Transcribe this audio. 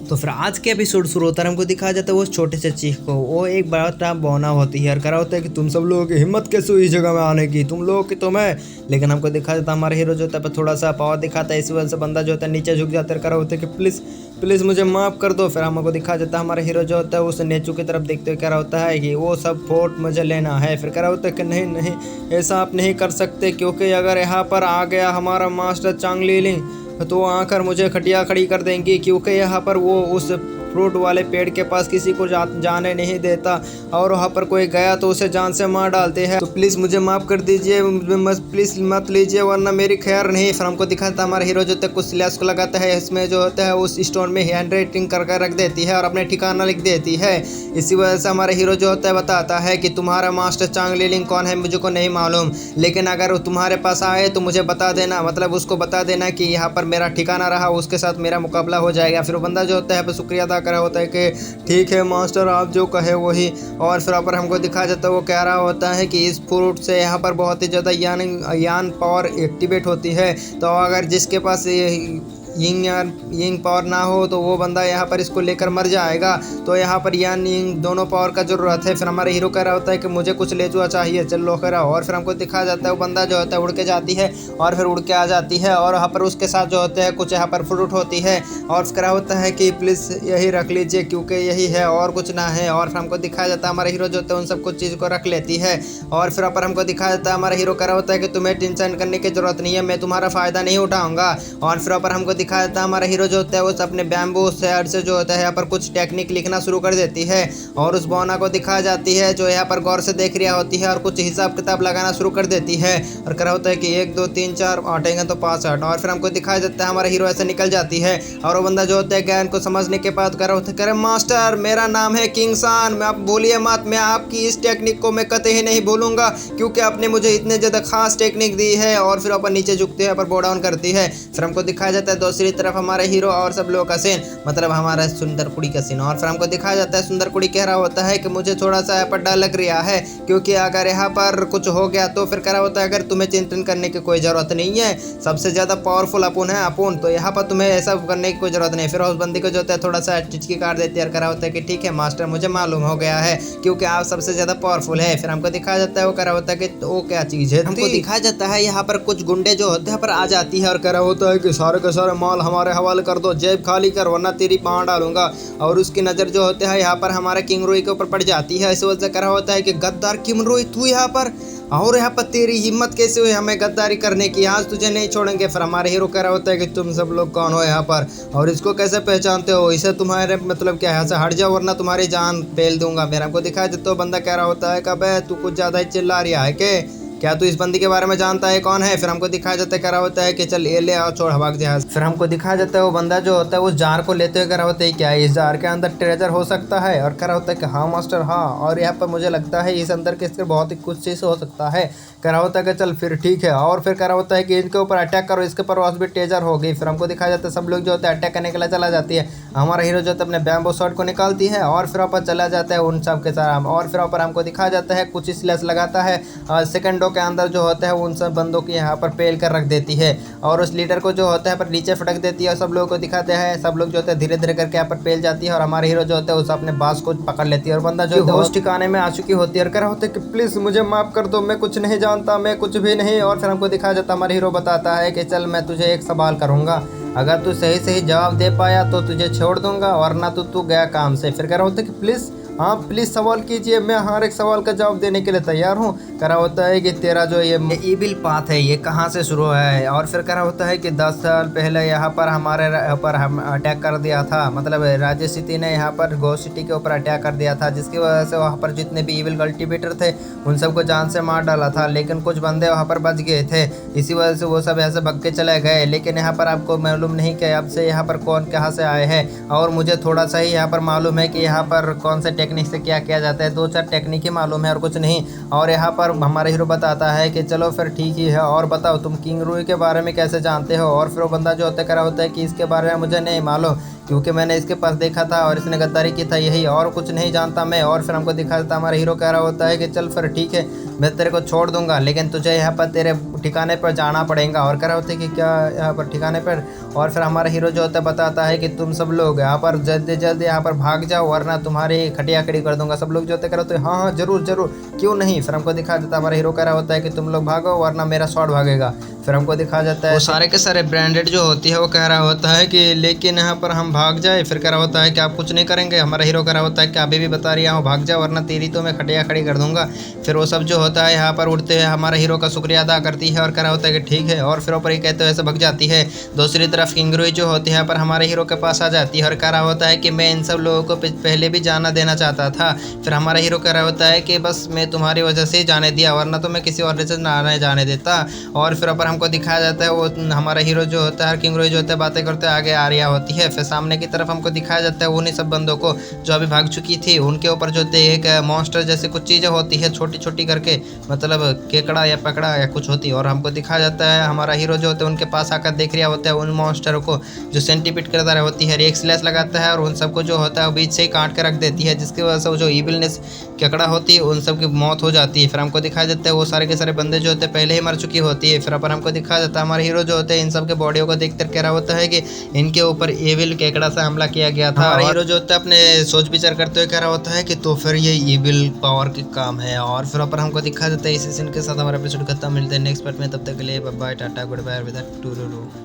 तो फिर आज के एपिसोड शुरू होता है, हमको दिखाया जाता है वो छोटे से चीख को, वो एक बड़ा बौना होती है और करा होता है कि तुम सब लोगों की हिम्मत कैसे हुई इस जगह में आने की, तुम लोग की तो मैं। लेकिन हमको दिखाया जाता है हमारा हीरो जो होता है थोड़ा सा पावर दिखाता है, इसी वजह से बंदा जो होता है नीचे झुक जाता है, करा होता है कि प्लीज़ प्लीज़ मुझे माफ़ कर दो। फिर हमको दिखाया जाता है हमारा हीरो जो होता है उस नेचू की तरफ देखते हुए कह रहा होता है कि वो सब फोर्ट मुझे लेना है। फिर कह रहा होता है कि नहीं नहीं, ऐसा आप नहीं कर सकते, क्योंकि अगर यहाँ पर आ गया हमारा मास्टर चांग लीलिंग तो वो आकर मुझे खटिया खड़ी कर देंगी, क्योंकि यहाँ पर वो उस फ्रूट वाले पेड़ के पास किसी को जाने नहीं देता, और वहाँ पर कोई गया तो उसे जान से मार डालते हैं। तो प्लीज़ मुझे माफ़ कर दीजिए, प्लीज़ मत लीजिए वरना मेरी खैर नहीं। फिर हमको दिखाता है हमारा हीरो जो तक कुछ स्लैश को लगाता है, इसमें जो होता है उस स्टोन में हैंड राइटिंग करके रख देती है और अपने ठिकाना लिख देती है। इसी वजह से हमारा हीरो जो होता है बताता है कि तुम्हारा मास्टर चांग लीलिंग कौन है मुझे को नहीं मालूम, लेकिन अगर वो तुम्हारे पास आए तो मुझे बता देना, मतलब उसको बता देना कि यहाँ पर मेरा ठिकाना रहा, उसके साथ मेरा मुकाबला हो जाएगा। फिर वो बंदा जो होता है शुक्रिया अदा करा होता है कि ठीक है मास्टर आप जो कहे वही। और फिर पर हमको दिखाया जाता है वो कह रहा होता है कि इस फ्रूट से यहाँ पर बहुत ही ज़्यादा यान पावर एक्टिवेट होती है, तो अगर जिसके पास यिंग पावर ना हो तो वो बंदा यहाँ पर इसको लेकर मर जाएगा। तो यहाँ पर यान यिंग दोनों पावर का ज़रूरत है। फिर हमारे हीरो कह रहा होता है कि मुझे कुछ ले जुआ चाहिए, चल लो करा। और फिर हमको दिखाया जाता है वो बंदा जो होता है उड़ के जाती है और फिर उड़ के आ जाती है, और वहाँ पर उसके साथ जो होते हैं कुछ यहाँ पर फ्रूट होती है, और कह रहा होता है कि प्लीज़ यही रख लीजिए क्योंकि यही है और कुछ ना है। और फिर हमको दिखाया जाता है हमारा हीरो जो होता है उन सब कुछ चीज़ को रख लेती है। और फिर पर हमको दिखाया जाता है हमारा हीरो कह रहा होता है कि तुम्हें टेंशन करने की जरूरत नहीं है, मैं तुम्हारा फ़ायदा नहीं उठाऊंगा। और फिर पर हमको दिखाया जाता है हमारा हीरो जो होता है उस अपने बैम्बू शैड से जो होता है यहाँ पर कुछ टेक्निक लिखना शुरू कर देती है, और उस बौना को दिखाया जाती है जो यहाँ पर गौर से देख रहा होती है और कुछ हिसाब किताब लगाना शुरू कर देती है। और करा होता है कि 1 2 3 4 आटेंगे तो 5 8। और फिर हमको दिखाया जाता है हमारा हीरो ऐसे निकल जाती है, और वो बंदा जो होता है ज्ञान को समझने के बाद करा होता है करे मास्टर मेरा नाम है किंग सान, मैं आप भूलिए मत, मैं आपकी इस टेक्निक को मैं कतई नहीं भूलूंगा क्योंकि आपने मुझे इतने ज़्यादा खास टेक्निक दी है। और फिर अपन नीचे झुकते हैं पर बो डाउन करती है। फिर हमको दिखाया जाता है दूसरी तरफ हमारे हीरो और सब लोगों का सीन, मतलब हमारा सुंदर कुड़ी का सीन। और फिर हमको दिखाया जाता है सुंदर कुड़ी कह रहा होता है कि मुझे थोड़ा सा यहाँ पर डर लग रहा है, क्योंकि अगर यहाँ पर कुछ हो गया तो फिर कह रहा होता है अगर तुम्हें चिंतन करने की कोई ज़रूरत नहीं है, सबसे ज़्यादा पावरफुल अपुन है अपुन, तो यहाँ पर तुम्हें ऐसा करने की कोई ज़रूरत नहीं। फिर उस बंदी को जो होता है थोड़ा सा चिचकी काट देती है और कह रहा होता है कि ठीक है मास्टर मुझे मालूम हो गया है क्योंकि आप सबसे ज़्यादा पावरफुल है। फिर हमको दिखाया जाता है वो कह रहा होता है कि वो क्या चीज़ है। हमको दिखाया जाता है यहाँ पर कुछ गुंडे जो होते हैं पर आ जाती है और कह रहा होता है कि सारे के सारे माल हमारे हवाले कर दो, जेब खाली कर वरना तेरी पाँव डालूंगा। और उसकी नज़र जो होते है यहाँ पर हमारे किंग रोई के ऊपर पड़ जाती है। इस वजह से कह रहा होता है कि गद्दार किंग रोई तू यहाँ पर, और यहाँ पर तेरी हिम्मत कैसे हुई हमें गद्दारी करने की, आज तुझे नहीं छोड़ेंगे। फिर हमारे हीरो कह रहा होता है कि तुम सब लोग कौन हो यहाँ पर और इसको कैसे पहचानते हो, इसे तुम्हारे मतलब क्या यहाँ से हट जाओ वरना तुम्हारी जान पेल दूंगा। फिर हमको दिखाया जाता है बंदा कह रहा होता है कि बे तू कुछ ज़्यादा ही चिल्ला रहा है कि क्या तू इस बंदी के बारे में जानता है कौन है। फिर हमको दिखाया जाता है कह रहा होता है कि चल ये ले आओ छोड़ हवाक जहाज। फिर हमको दिखाया जाता है वो बंदा जो होता है उस जार को लेते हुए कह रहा होता है क्या इस जार के अंदर ट्रेजर हो सकता है, और कह रहा होता है कि हाँ मास्टर हाँ, और यहाँ पर मुझे लगता है इस अंदर के इसके बहुत ही कुछ चीज़ हो सकता है। कह रहा होता है कि चल फिर ठीक है। और फिर कह रहा होता है कि इनके ऊपर अटैक करो, इसके ऊपर भी ट्रेजर हो गई। फिर हमको दिखाया जाता है सब लोग जो होता है अटैक करने के लिए चला जाती है। हमारा हीरो जो होता है अपने बैम्बो शॉट को निकालती है और फिर ऊपर चला जाता है उन सब के साथ। और फिर ऊपर हमको दिखाया जाता है कुछ स्लैश लगाता है सेकंडों के अंदर जो होता है उन सब बंदों की यहाँ पर पेल कर रख देती है, और उस लीडर को जो होता है पर नीचे फटक देती है और सब लोगों को दिखाते हैं। सब लोग जो होते हैं धीरे धीरे करके यहाँ पर पेल जाती है, और हमारे हीरो जो होता है उस अपने बास को पकड़ लेती है, और बंदा जो होश ठिकाने में आ चुकी होती है और कह रहा होता है कि प्लीज़ मुझे माफ़ कर दो, मैं कुछ नहीं जानता, मैं कुछ भी नहीं। और फिर हमको दिखाया जाता है हमारा हीरो बताता है कि चल मैं तुझे एक सवाल करूँगा, अगर तू सही सही जवाब दे पाया तो तुझे छोड़ दूंगा वरना तू गया काम से। फिर कह रहा होता है कि प्लीज़ हाँ प्लीज़ सवाल कीजिए, मैं हर एक सवाल का जवाब देने के लिए तैयार हूँ। कह रहा होता है कि तेरा जो ये ईविल पाथ है ये कहाँ से शुरू है। और फिर कह रहा होता है कि 10 साल पहले यहाँ पर हमारे ऊपर हम अटैक कर दिया था, मतलब राज्य सिटी ने यहाँ पर गो सिटी के ऊपर अटैक कर दिया था, जिसकी वजह से वहाँ पर जितने भी ईविल कल्टिवेटर थे उन सबको जान से मार डाला था, लेकिन कुछ बंदे वहाँ पर बच गए थे, इसी वजह से वो सब ऐसे भग के चले गए। लेकिन यहाँ पर आपको मालूम नहीं कि अब से यहाँ पर कौन कहाँ से आए हैं, और मुझे थोड़ा सा ही यहाँ पर मालूम है कि यहाँ पर कौन से टेक्निक से क्या किया जाता है, 2-4 टेक्निक ही मालूम है और कुछ नहीं। और यहाँ पर हमारा हीरो बताता है कि चलो फिर ठीक ही है, और बताओ तुम किंग रूई के बारे में कैसे जानते हो। और फिर वो बंदा जो होता है कह रहा होता है कि इसके बारे में मुझे नहीं मालूम क्योंकि मैंने इसके पास देखा था और इसने गद्दारी की था, यही और कुछ नहीं जानता मैं। और फिर हमको दिखा देता हमारा हीरो कह रहा होता है कि चल फिर ठीक है मैं तेरे को छोड़ दूंगा, लेकिन तुझे यहाँ पर तेरे ठिकाने पर जाना पड़ेगा। और कह रहे होते कि क्या यहाँ पर ठिकाने पर, और फिर हमारा हीरो जो होता है बताता है कि तुम सब लोग यहाँ पर जल्दी जल्दी यहाँ पर भाग जाओ वरना तुम्हारी खटिया खड़ी कर दूंगा। सब लोग जो होते कह रहे होते हाँ हाँ जरूर जरूर क्यों नहीं। फिर हमको दिखा देता हमारा हीरो कह रहा होता है कि तुम लोग भागो वरना मेरा शॉट भागेगा। फिर हमको दिखा जाता है वो सारे के सारे ब्रांडेड जो होती है वो कह रहा होता है कि लेकिन यहाँ पर हम भाग जाए। फिर कह रहा होता है कि आप कुछ नहीं करेंगे। हमारा हीरो कह रहा होता है कि अभी भी बता रही हूँ भाग जाओ वरना तेरी तो मैं खटिया खड़ी कर दूंगा। फिर वो सब जो होता है यहाँ पर उड़ते हुए हमारा हीरो का शुक्रिया अदा करती है और कह रहा होता है कि ठीक है, और फिर ऊपर ही कहते हुए ऐसे भग जाती है। दूसरी तरफ किंगरोई जो होती है यहाँ पर हमारे हीरो के पास आ जाती है और कह रहा होता है कि मैं इन सब लोगों को पहले भी जाना देना चाहता था। फिर हमारा हीरो कह रहा होता है कि बस मैं तुम्हारी वजह से ही जाने दिया वरना तो मैं किसी और से ना जाने देता। और फिर ऊपर हमको दिखाया जाता है वो हमारा हीरो जो होता है किंगरोई जो होता है बातें करते आगे आ रही होती है। फिर सामने की तरफ हमको दिखाया जाता है उन्हीं सब बंदों को जो अभी भाग चुकी थी, उनके ऊपर जो एक मॉन्स्टर जैसे कुछ चीज़ें होती है छोटी छोटी करके, मतलब केकड़ा या पकड़ा या कुछ होती है। और हमको दिखाया जाता है हमारा हीरो जो होता है उनके पास आकर देख रहा होता है उन मॉन्स्टरों को जो सेंटीपीट करता रहा होती है, एक स्लैश लगाता है और उन सबको जो होता है वो बीच से ही काट के रख देती है, जिसकी वजह से वो जो इविलनेस केकड़ा होती है उन सब की मौत हो जाती है। फिर हमको दिखाया जाता है वो सारे के सारे बंदे जो होते हैं पहले ही मर चुकी होती है। फिर अपन हमको दिखाया जाता है हमारा हीरो जो होते हैं इन सब के बॉडियों को देखकर कह रहा होता है कि इनके ऊपर एविल केकड़ा से हमला किया गया था। हमारा हीरो जो होता है अपने सोच विचार करते हुए कह रहा होता है कि तो फिर ये एविल पावर के काम है। और फिर ऊपर हमको दिखा देता है इसी सीन के साथ हमारा एपिसोड खत्म। मिलते हैं नेक्स्ट पार्ट में, तब तक के लिए बाय बाय टाटा गुड बाय विद टू।